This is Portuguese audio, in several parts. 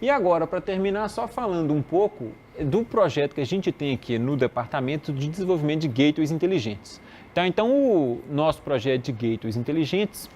E agora, para terminar, só falando um pouco do projeto que a gente tem aqui no Departamento de Desenvolvimento de Gateways Inteligentes. Tá? Então, o nosso projeto de Gateways Inteligentes,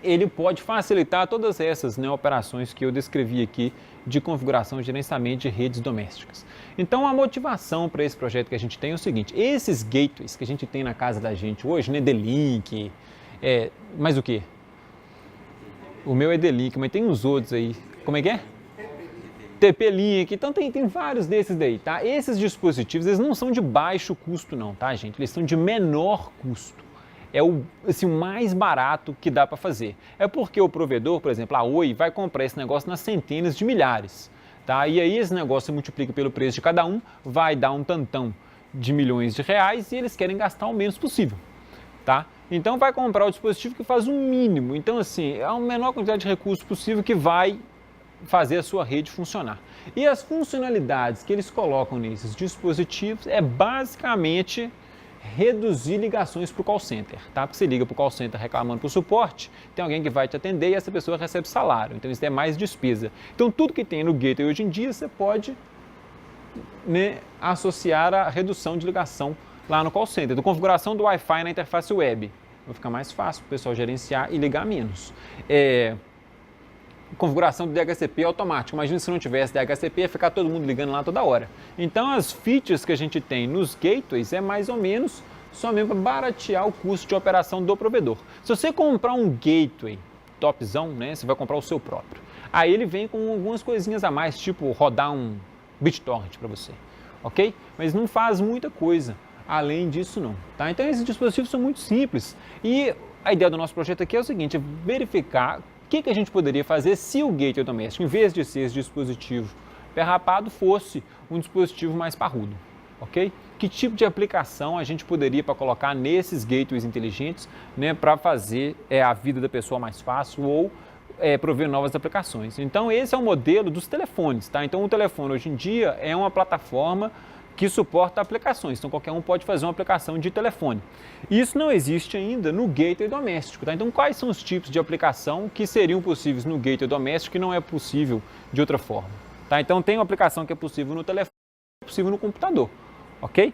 ele pode facilitar todas essas, né, operações que eu descrevi aqui de configuração e gerenciamento de redes domésticas. Então, a motivação para esse projeto que a gente tem é o seguinte: esses gateways que a gente tem na casa da gente hoje, né, D-Link, mais o quê? O meu é D-Link, mas tem uns outros aí. Como é que é? TP-Link, então tem vários desses daí, tá? Esses dispositivos, eles não são de baixo custo não, tá, gente? Eles são de menor custo. É o mais barato que dá para fazer. É porque o provedor, por exemplo, a Oi, vai comprar esse negócio nas centenas de milhares, tá? E aí esse negócio se multiplica pelo preço de cada um, vai dar um tantão de milhões de reais e eles querem gastar o menos possível, tá? Então vai comprar o dispositivo que faz o mínimo. Então, assim, é a menor quantidade de recursos possível que vai fazer a sua rede funcionar. E as funcionalidades que eles colocam nesses dispositivos é basicamente reduzir ligações para o call center, tá? Porque você liga para o call center reclamando para o suporte, tem alguém que vai te atender e essa pessoa recebe salário, então isso é mais despesa. Então tudo que tem no gateway hoje em dia você pode, né, associar a redução de ligação lá no call center. Então, configuração do Wi-Fi na interface web, vai ficar mais fácil para o pessoal gerenciar e ligar menos. Configuração do DHCP automático. Imagina se não tivesse DHCP, ia ficar todo mundo ligando lá toda hora. Então, as features que a gente tem nos gateways é mais ou menos somente para baratear o custo de operação do provedor. Se você comprar um gateway topzão, né, você vai comprar o seu próprio. Aí ele vem com algumas coisinhas a mais, tipo rodar um BitTorrent para você, ok? Mas não faz muita coisa além disso não, tá? Então, esses dispositivos são muito simples e a ideia do nosso projeto aqui é o seguinte: é verificar o que a gente poderia fazer se o gateway doméstico, em vez de ser esse dispositivo perrapado, fosse um dispositivo mais parrudo, ok? Que tipo de aplicação a gente poderia colocar nesses gateways inteligentes, né, para fazer a vida da pessoa mais fácil ou prover novas aplicações. Então, esse é o modelo dos telefones, tá? Então, o telefone hoje em dia é uma plataforma que suporta aplicações, então qualquer um pode fazer uma aplicação de telefone. Isso não existe ainda no gateway doméstico, tá? Então quais são os tipos de aplicação que seriam possíveis no gateway doméstico e não é possível de outra forma, tá? Então tem uma aplicação que é possível no telefone, é possível no computador, ok?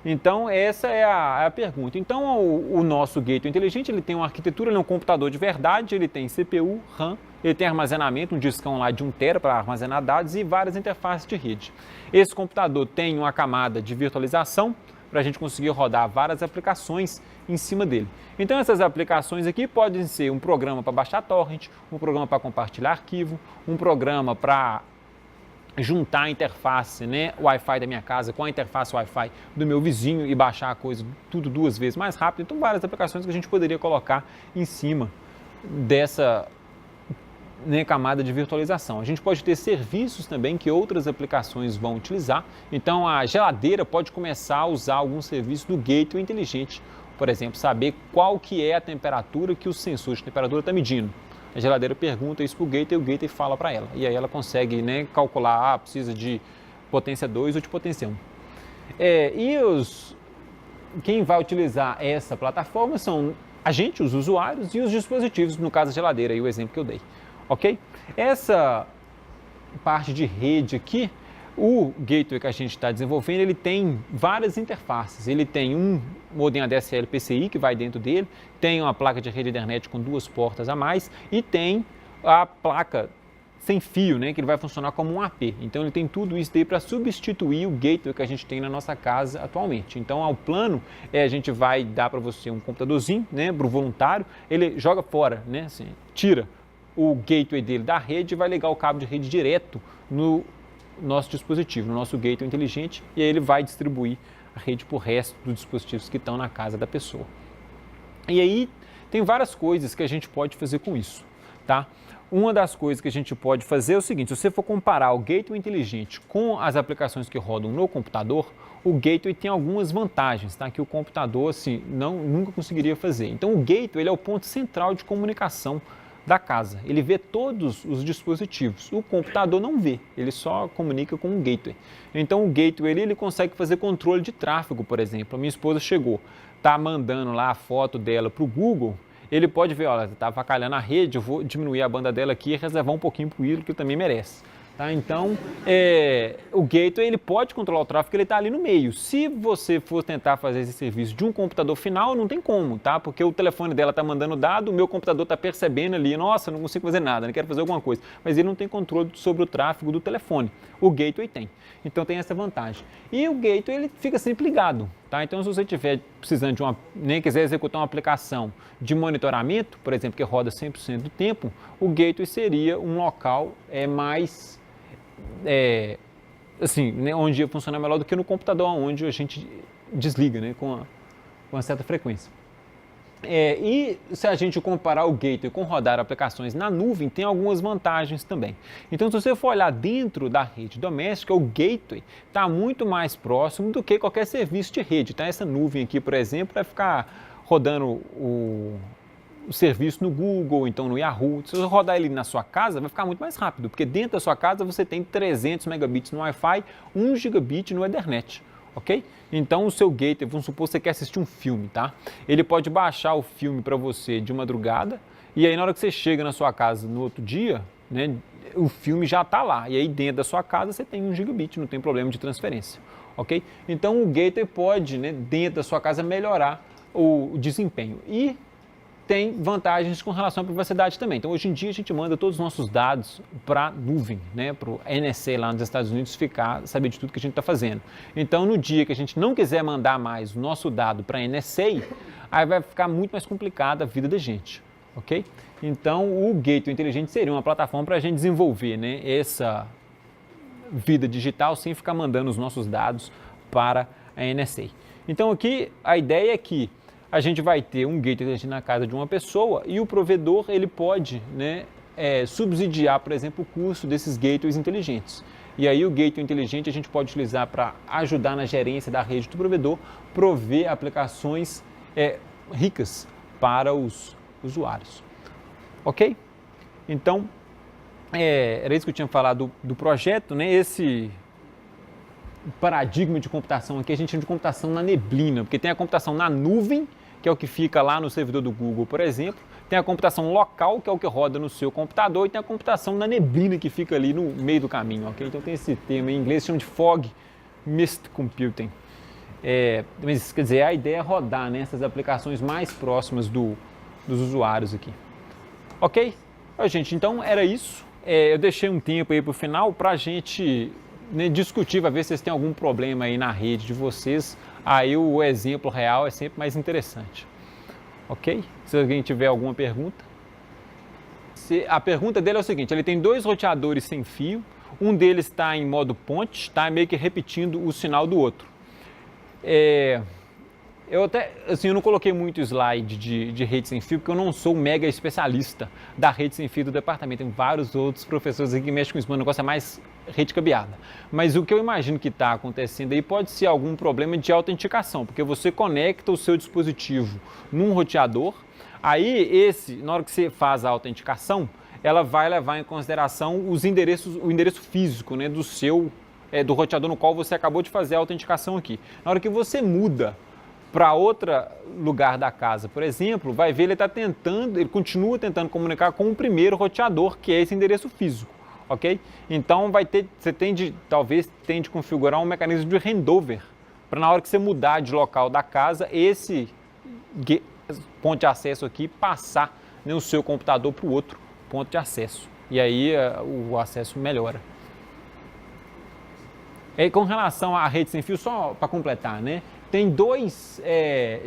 Então essa é a pergunta. Então o nosso gateway inteligente, ele tem uma arquitetura, ele é um computador de verdade, ele tem CPU, RAM, ele tem armazenamento, um discão lá de 1 TB para armazenar dados e várias interfaces de rede. Esse computador tem uma camada de virtualização para a gente conseguir rodar várias aplicações em cima dele. Então essas aplicações aqui podem ser um programa para baixar torrent, um programa para compartilhar arquivo, um programa para juntar a interface, né, Wi-Fi da minha casa com a interface Wi-Fi do meu vizinho e baixar a coisa tudo 2 vezes mais rápido. Então várias aplicações que a gente poderia colocar em cima dessa, né, camada de virtualização. A gente pode ter serviços também que outras aplicações vão utilizar. Então a geladeira pode começar a usar algum serviço do gateway inteligente, por exemplo, saber qual que é a temperatura que o sensor de temperatura está medindo. A geladeira pergunta isso para o gateway fala para ela. E aí ela consegue, né, calcular, precisa de potência 2 ou de potência 1. Quem vai utilizar essa plataforma são a gente, os usuários e os dispositivos, no caso a geladeira, aí o exemplo que eu dei. Ok? Essa parte de rede aqui, o gateway que a gente está desenvolvendo, ele tem várias interfaces. Ele tem um modem ADSL PCI que vai dentro dele, tem uma placa de rede Ethernet com 2 portas a mais e tem a placa sem fio, né, que ele vai funcionar como um AP. Então ele tem tudo isso daí para substituir o gateway que a gente tem na nossa casa atualmente. Então ao plano, a gente vai dar para você um computadorzinho, né, para o voluntário, ele joga fora, né, assim, tira o gateway dele da rede e vai ligar o cabo de rede direto no nosso dispositivo, no nosso gateway inteligente, e aí ele vai distribuir a rede para o resto dos dispositivos que estão na casa da pessoa. E aí tem várias coisas que a gente pode fazer com isso, tá? Uma das coisas que a gente pode fazer é o seguinte: se você for comparar o gateway inteligente com as aplicações que rodam no computador, o gateway tem algumas vantagens, tá? Que o computador assim, nunca conseguiria fazer. Então o gateway ele é o ponto central de comunicação da casa, ele vê todos os dispositivos, o computador não vê, ele só comunica com o gateway. Então o gateway ele consegue fazer controle de tráfego, por exemplo. A minha esposa chegou, está mandando lá a foto dela para o Google, ele pode ver, olha, está avacalhando a rede, eu vou diminuir a banda dela aqui e reservar um pouquinho para o Willo, que ele também merece. Tá? Então, o gateway ele pode controlar o tráfego, ele está ali no meio. Se você for tentar fazer esse serviço de um computador final, não tem como, tá? Porque o telefone dela está mandando dado, o meu computador está percebendo ali, nossa, não consigo fazer nada, não quero fazer alguma coisa. Mas ele não tem controle sobre o tráfego do telefone. O gateway tem. Então tem essa vantagem. E o gateway ele fica sempre ligado, tá? Então se você estiver precisando de nem quiser executar uma aplicação de monitoramento, por exemplo, que roda 100% do tempo, o gateway seria um local mais assim, né, onde ia funcionar melhor do que no computador, onde a gente desliga, né, com uma certa frequência. E se a gente comparar o gateway com rodar aplicações na nuvem, tem algumas vantagens também. Então, se você for olhar dentro da rede doméstica, o gateway está muito mais próximo do que qualquer serviço de rede. Então, essa nuvem aqui, por exemplo, vai ficar rodando o serviço no Google, então no Yahoo. Se você rodar ele na sua casa, vai ficar muito mais rápido, porque dentro da sua casa você tem 300 megabits no Wi-Fi, 1 gigabit no Ethernet, ok? Então o seu gateway, vamos supor que você quer assistir um filme, tá? Ele pode baixar o filme para você de madrugada, e aí na hora que você chega na sua casa no outro dia, né, o filme já está lá, e aí dentro da sua casa você tem 1 gigabit, não tem problema de transferência, ok? Então o gateway pode, né, dentro da sua casa, melhorar o desempenho. E tem vantagens com relação à privacidade também. Então, hoje em dia, a gente manda todos os nossos dados para a nuvem, né, para o NSA lá nos Estados Unidos saber de tudo que a gente está fazendo. Então, no dia que a gente não quiser mandar mais o nosso dado para a NSA, aí vai ficar muito mais complicada a vida da gente, ok? Então, o Gateway Inteligente seria uma plataforma para a gente desenvolver, né, essa vida digital sem ficar mandando os nossos dados para a NSA. Então, aqui a ideia é que a gente vai ter um gateway na casa de uma pessoa e o provedor ele pode, né, subsidiar, por exemplo, o custo desses gateways inteligentes. E aí o gateway inteligente a gente pode utilizar para ajudar na gerência da rede do provedor, prover aplicações ricas para os usuários. Ok? Então, era isso que eu tinha falado do projeto, né? Esse paradigma de computação aqui, a gente chama de computação na neblina, porque tem a computação na nuvem, que é o que fica lá no servidor do Google, por exemplo, tem a computação local, que é o que roda no seu computador, e tem a computação na neblina, que fica ali no meio do caminho, ok? Então tem esse termo em inglês, chama de Fog Mist Computing. Mas, quer dizer, a ideia é rodar nessas aplicações mais próximas dos usuários aqui. Ok? Gente, então era isso. Eu deixei um tempo aí para o final para a gente, né, discutir, para ver se vocês têm algum problema aí na rede de vocês. Aí o exemplo real é sempre mais interessante. Ok? Se alguém tiver alguma pergunta. A pergunta dele é o seguinte: ele tem 2 roteadores sem fio, um deles está em modo ponte, está meio que repetindo o sinal do outro. Eu até, assim, eu não coloquei muito slide de rede sem fio, porque eu não sou um mega especialista da rede sem fio do departamento. Tem vários outros professores aqui que mexem com isso, mas o negócio é mais rede cabeada. Mas o que eu imagino que está acontecendo aí pode ser algum problema de autenticação, porque você conecta o seu dispositivo num roteador, aí na hora que você faz a autenticação, ela vai levar em consideração o endereço físico, né, do roteador no qual você acabou de fazer a autenticação aqui. Na hora que você muda para outro lugar da casa, por exemplo, vai ver ele continua tentando comunicar com o primeiro roteador, que é esse endereço físico, ok? Então você talvez tenha de configurar um mecanismo de handover, para na hora que você mudar de local da casa, esse ponto de acesso aqui passar, né, o seu computador para o outro ponto de acesso, e aí o acesso melhora. E com relação à rede sem fio, só para completar, né? Tem 2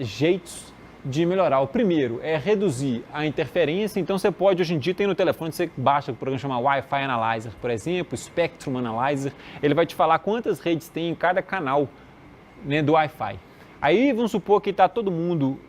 jeitos de melhorar. O primeiro é reduzir a interferência. Então você pode, hoje em dia, tem no telefone, você baixa o programa chamado Wi-Fi Analyzer, por exemplo, Spectrum Analyzer. Ele vai te falar quantas redes tem em cada canal, né, do Wi-Fi. Aí vamos supor que está todo mundo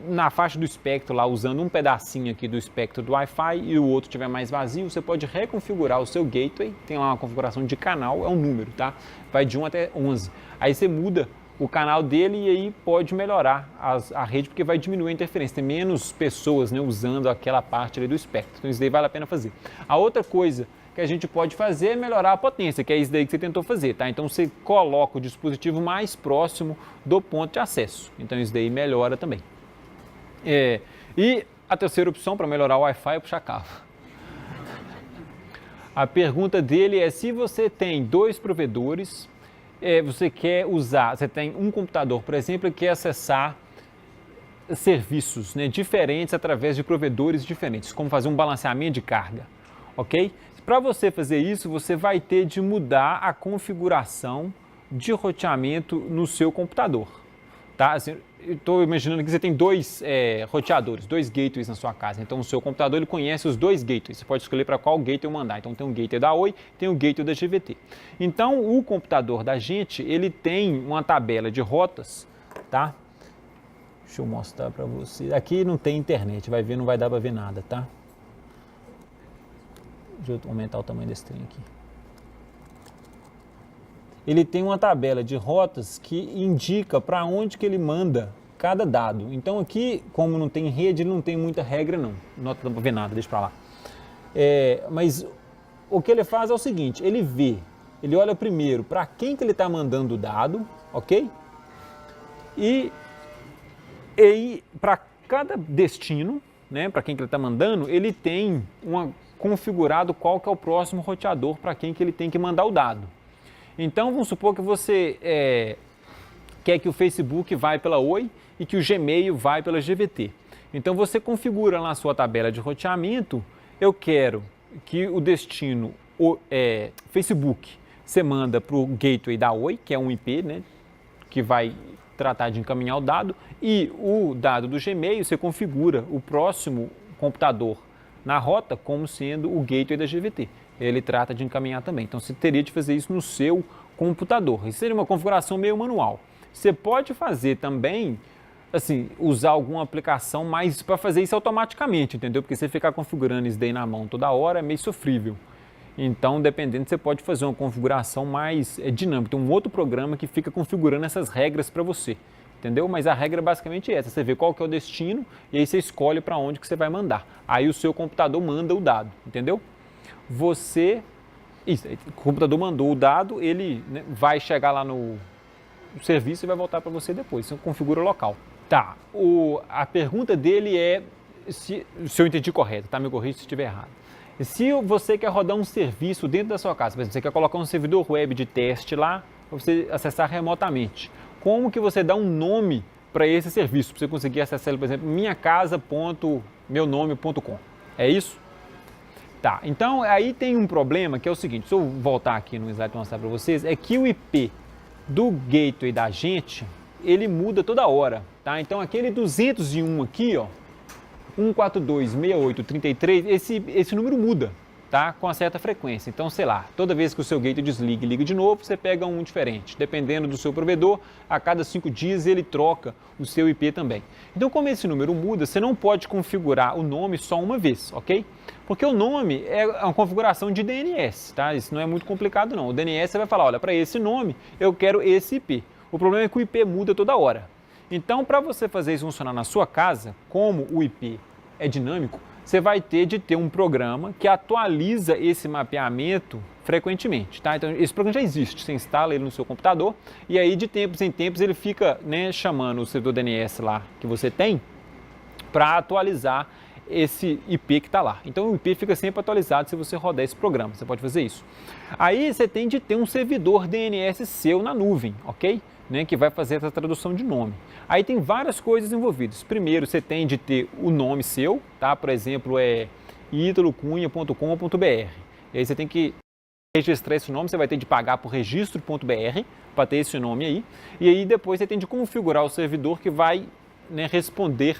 na faixa do espectro lá, usando um pedacinho aqui do espectro do Wi-Fi e o outro estiver mais vazio, você pode reconfigurar o seu gateway. Tem lá uma configuração de canal, é um número, tá? Vai de 1 até 11. Aí você muda o canal dele e aí pode melhorar a rede, porque vai diminuir a interferência, tem menos pessoas, né, usando aquela parte ali do espectro, então isso daí vale a pena fazer. A outra coisa que a gente pode fazer é melhorar a potência, que é isso daí que você tentou fazer, tá? Então você coloca o dispositivo mais próximo do ponto de acesso, então isso daí melhora também. E a terceira opção para melhorar o Wi-Fi é puxar cabo. A pergunta dele é se você tem dois provedores, você tem um computador, por exemplo, e quer acessar serviços, né, diferentes através de provedores diferentes, como fazer um balanceamento de carga, ok? Para você fazer isso, você vai ter de mudar a configuração de roteamento no seu computador, tá? Assim, eu estou imaginando que você tem dois roteadores, dois gateways na sua casa. Então, o seu computador ele conhece os dois gateways. Você pode escolher para qual gateway mandar. Então, tem um gateway da Oi, tem um gateway da GVT. Então, o computador da gente, ele tem uma tabela de rotas, tá? Deixa eu mostrar para você. Aqui não tem internet, vai ver, não vai dar para ver nada, tá? Deixa eu aumentar o tamanho desse trem aqui. Ele tem uma tabela de rotas que indica para onde que ele manda cada dado. Então aqui, como não tem rede, não tem muita regra não. Não dá para ver nada, deixa para lá. Mas o que ele faz é o seguinte, ele olha primeiro para quem que ele está mandando o dado, ok? E para cada destino, né, para quem que ele está mandando, ele tem configurado qual que é o próximo roteador para quem que ele tem que mandar o dado. Então, vamos supor que você quer que o Facebook vá pela Oi e que o Gmail vá pela GVT. Então, você configura lá a sua tabela de roteamento, eu quero que o destino Facebook você manda para o gateway da Oi, que é um IP, né, que vai tratar de encaminhar o dado, e o dado do Gmail você configura o próximo computador na rota como sendo o gateway da GVT. Ele trata de encaminhar também. Então, você teria de fazer isso no seu computador. Isso seria uma configuração meio manual. Você pode fazer também, assim, usar alguma aplicação mais para fazer isso automaticamente, entendeu? Porque você ficar configurando isso daí na mão toda hora é meio sofrível. Então, dependendo, você pode fazer uma configuração mais dinâmica. Tem um outro programa que fica configurando essas regras para você, entendeu? Mas a regra basicamente é essa. Você vê qual que é o destino e aí você escolhe para onde que você vai mandar. Aí o seu computador manda o dado, entendeu? O computador mandou o dado, ele, né, vai chegar lá no serviço e vai voltar para você depois. Você configura local. Tá, a pergunta dele é, se eu entendi correto, tá? Me corrija se estiver errado. Se você quer rodar um serviço dentro da sua casa, por exemplo, você quer colocar um servidor web de teste lá, para você acessar remotamente, como que você dá um nome para esse serviço, para você conseguir acessar ele, por exemplo, minhacasa.meunome.com, é isso? Tá, então aí tem um problema que é o seguinte, se eu voltar aqui no slide para mostrar para vocês, é que o IP do gateway da gente, ele muda toda hora, tá? Então aquele 201 aqui, ó, 142.68.33, esse número muda, tá? Com uma certa frequência. Então, sei lá, toda vez que o seu gateway desliga e liga de novo, você pega um diferente. Dependendo do seu provedor, a cada 5 dias ele troca o seu IP também. Então, como esse número muda, você não pode configurar o nome só uma vez, ok? Porque o nome é uma configuração de DNS, tá? Isso não é muito complicado não. O DNS você vai falar, olha, para esse nome eu quero esse IP. O problema é que o IP muda toda hora. Então, para você fazer isso funcionar na sua casa, como o IP é dinâmico, você vai ter de ter um programa que atualiza esse mapeamento frequentemente, tá? Então, esse programa já existe, você instala ele no seu computador e aí de tempos em tempos ele fica, né, chamando o servidor DNS lá que você tem para atualizar esse IP que está lá. Então, o IP fica sempre atualizado se você rodar esse programa, você pode fazer isso. Aí, você tem de ter um servidor DNS seu na nuvem, ok? Né, que vai fazer essa tradução de nome. Aí tem várias coisas envolvidas. Primeiro, você tem de ter o nome seu, tá? Por exemplo, é italocunha.com.br. E aí você tem que registrar esse nome, você vai ter de pagar por registro.br para ter esse nome aí. E aí depois você tem de configurar o servidor que vai, né, responder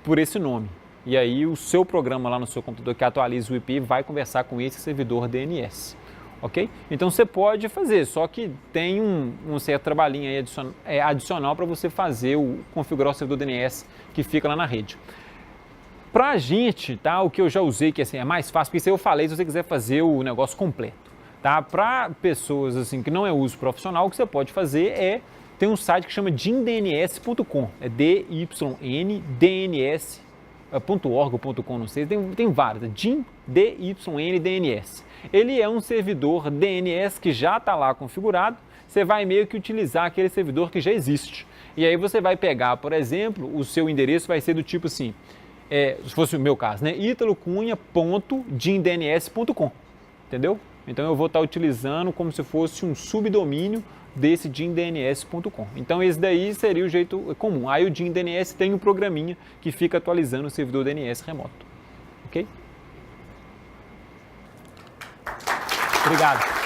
por esse nome. E aí o seu programa lá no seu computador que atualiza o IP vai conversar com esse servidor DNS. Ok? Então você pode fazer, só que tem um certo trabalhinho aí adicional para você fazer configurar o servidor DNS que fica lá na rede. Para a gente, tá? O que eu já usei, que assim, é mais fácil, porque isso eu falei se você quiser fazer o negócio completo. Tá? Para pessoas assim, que não é uso profissional, o que você pode fazer tem um site que chama dymdns.com, é dymdns.org.com, não sei, tem vários, dymdns. Ele é um servidor DNS que já está lá configurado, você vai meio que utilizar aquele servidor que já existe. E aí você vai pegar, por exemplo, o seu endereço vai ser do tipo assim, se fosse o meu caso, né, italocunha.dymdns.com. entendeu? Então eu vou estar utilizando como se fosse um subdomínio desse DIN-DNS.com. Então esse daí seria o jeito comum. Aí o DIN-DNS tem um programinha que fica atualizando o servidor DNS remoto. Ok? Obrigado.